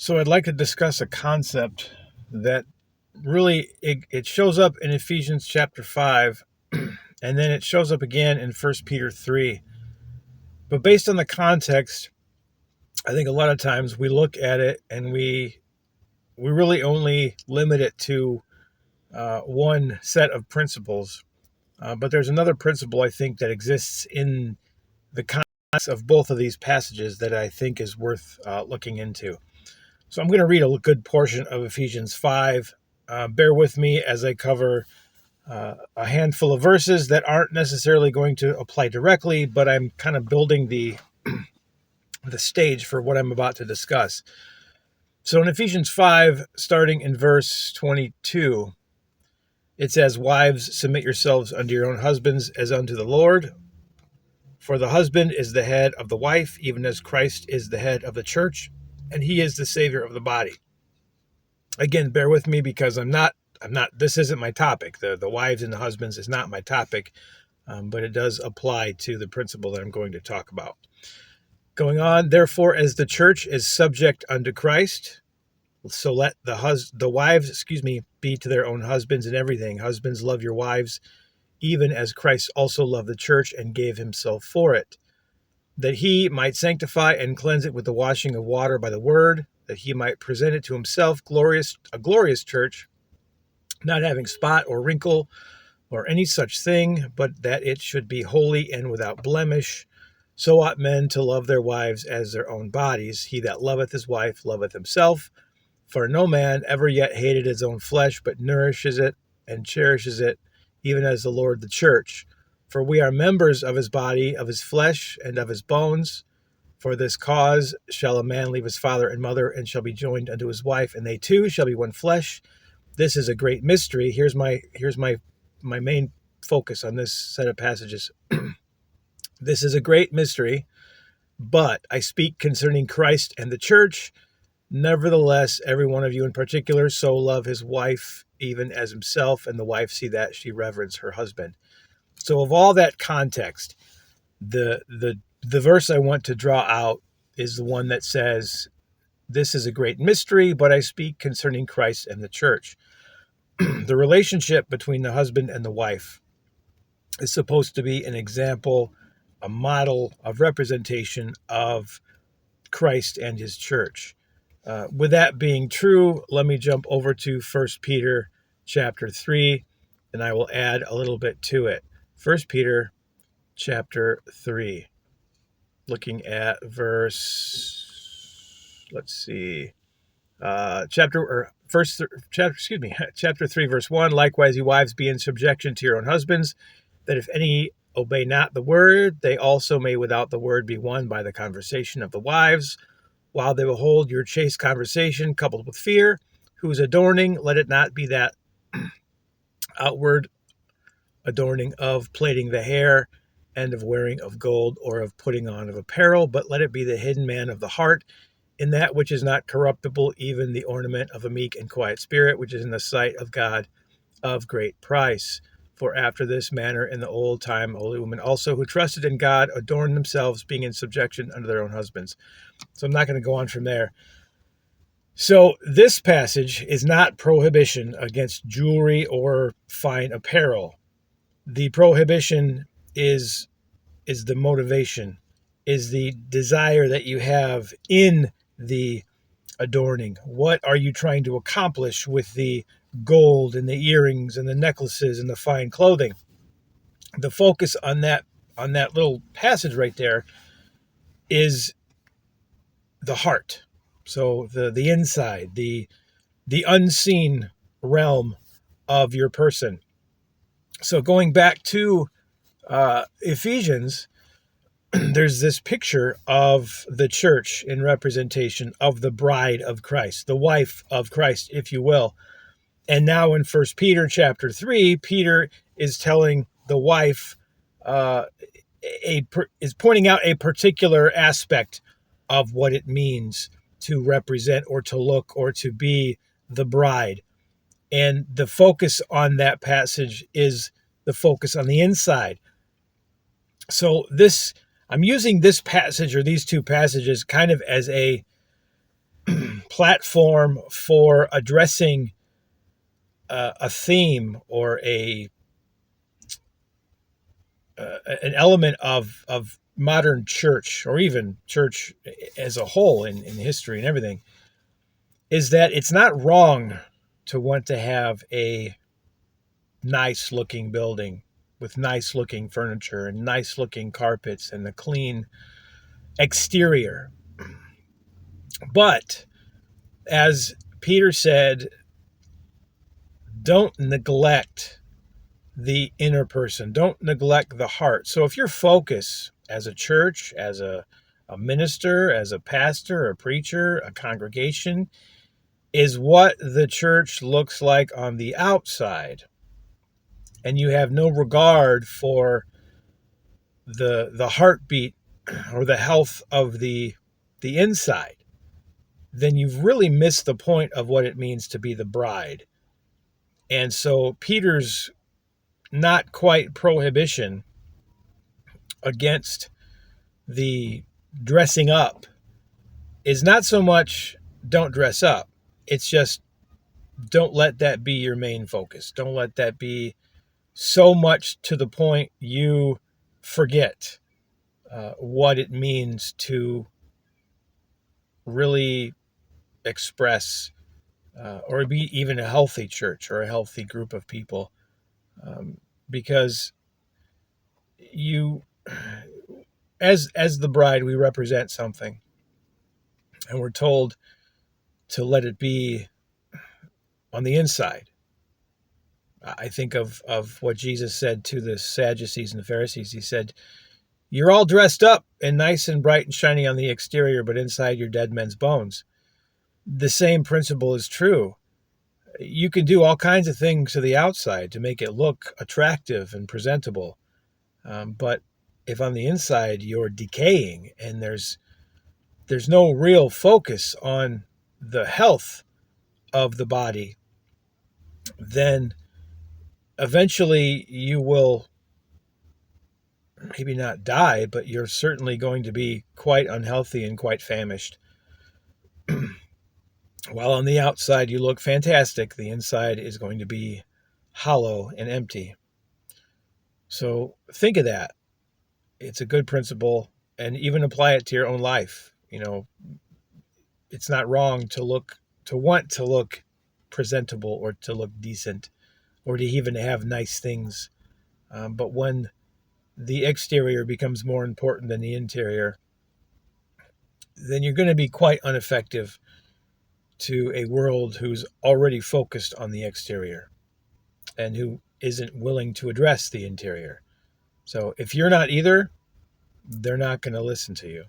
So I'd like to discuss a concept that really it shows up in Ephesians chapter 5 and then it shows up again in First Peter 3. But based on the context, I think a lot of times we look at it and we really only limit it to one set of principles. But there's another principle I think that exists in the context of both of these passages that I think is worth looking into. So I'm going to read a good portion of Ephesians 5. Bear with me as I cover a handful of verses that aren't necessarily going to apply directly, but I'm kind of building the stage for what I'm about to discuss. So in Ephesians 5, starting in verse 22, it says, "Wives, submit yourselves unto your own husbands as unto the Lord. For the husband is the head of the wife, even as Christ is the head of the church, and he is the Savior of the body." Again, bear with me because this isn't my topic. The wives and the husbands is not my topic, but it does apply to the principle that I'm going to talk about. Going on, "Therefore, as the church is subject unto Christ, so let the wives, be to their own husbands in everything. Husbands, love your wives, even as Christ also loved the church and gave himself for it, that he might sanctify and cleanse it with the washing of water by the word, that he might present it to himself a glorious church, not having spot or wrinkle or any such thing, but that it should be holy and without blemish. So ought men to love their wives as their own bodies. He that loveth his wife loveth himself. For no man ever yet hated his own flesh, but nourishes it and cherishes it, even as the Lord the church. For we are members of his body, of his flesh, and of his bones. For this cause shall a man leave his father and mother, and shall be joined unto his wife, and they two shall be one flesh. This is a great mystery." Here's my main focus on this set of passages. "This is a great mystery, but I speak concerning Christ and the church. Nevertheless, every one of you in particular, so love his wife even as himself, and the wife see that she reverence her husband." So of all that context, the verse I want to draw out is the one that says, "This is a great mystery, but I speak concerning Christ and the church." The relationship between the husband and the wife is supposed to be an example, a model of representation of Christ and his church. With that being true, let me jump over to 1 Peter chapter 3, and I will add a little bit to it. 1 Peter chapter 3, looking at chapter 3, verse 1. "Likewise, you wives, be in subjection to your own husbands, that if any obey not the word, they also may without the word be won by the conversation of the wives, while they behold your chaste conversation coupled with fear, whose adorning, let it not be that outward adorning of plaiting the hair and of wearing of gold or of putting on of apparel, but let it be the hidden man of the heart, in that which is not corruptible, even the ornament of a meek and quiet spirit, which is in the sight of God of great price. For after this manner in the old time holy women also, who trusted in God, adorned themselves, being in subjection unto their own husbands." So I'm not going to go on from there. So this passage is not prohibition against jewelry or fine apparel. The prohibition is the motivation, is the desire that you have in the adorning. What are you trying to accomplish with the gold and the earrings and the necklaces and the fine clothing? The focus on that little passage right there is the heart. So the inside, the unseen realm of your person. So going back to Ephesians, there's this picture of the church in representation of the bride of Christ, the wife of Christ, if you will. And now in 1 Peter chapter 3, Peter is telling the wife, is pointing out a particular aspect of what it means to represent or to look or to be the bride. And the focus on that passage is the focus on the inside. So I'm using this passage or these two passages kind of as a platform for addressing a theme or an element of modern church, or even church as a whole in history and everything, is that it's not wrong to want to have a nice looking building with nice looking furniture and nice looking carpets and a clean exterior. But as Peter said, don't neglect the inner person. Don't neglect the heart. So if your focus as a church, as a minister, as a pastor, a preacher, a congregation, is what the church looks like on the outside, and you have no regard for the heartbeat or the health of the inside, then you've really missed the point of what it means to be the bride. And so Peter's not quite prohibition against the dressing up is not so much don't dress up. It's just don't let that be your main focus. Don't let that be so much to the point you forget what it means to really express or be even a healthy church or a healthy group of people, because you, as the bride, we represent something, and we're told to let it be on the inside. I think of what Jesus said to the Sadducees and the Pharisees. He said, "You're all dressed up and nice and bright and shiny on the exterior, but inside you're dead men's bones." The same principle is true. You can do all kinds of things to the outside to make it look attractive and presentable. But if on the inside you're decaying and there's no real focus on the health of the body, then eventually you will maybe not die, but you're certainly going to be quite unhealthy and quite famished. While on the outside you look fantastic, the inside is going to be hollow and empty. So think of that. It's a good principle, and even apply it to your own life. It's not wrong to want to look presentable or to look decent or to even have nice things. But when the exterior becomes more important than the interior, then you're going to be quite ineffective to a world who's already focused on the exterior and who isn't willing to address the interior. So if you're not either, they're not going to listen to you.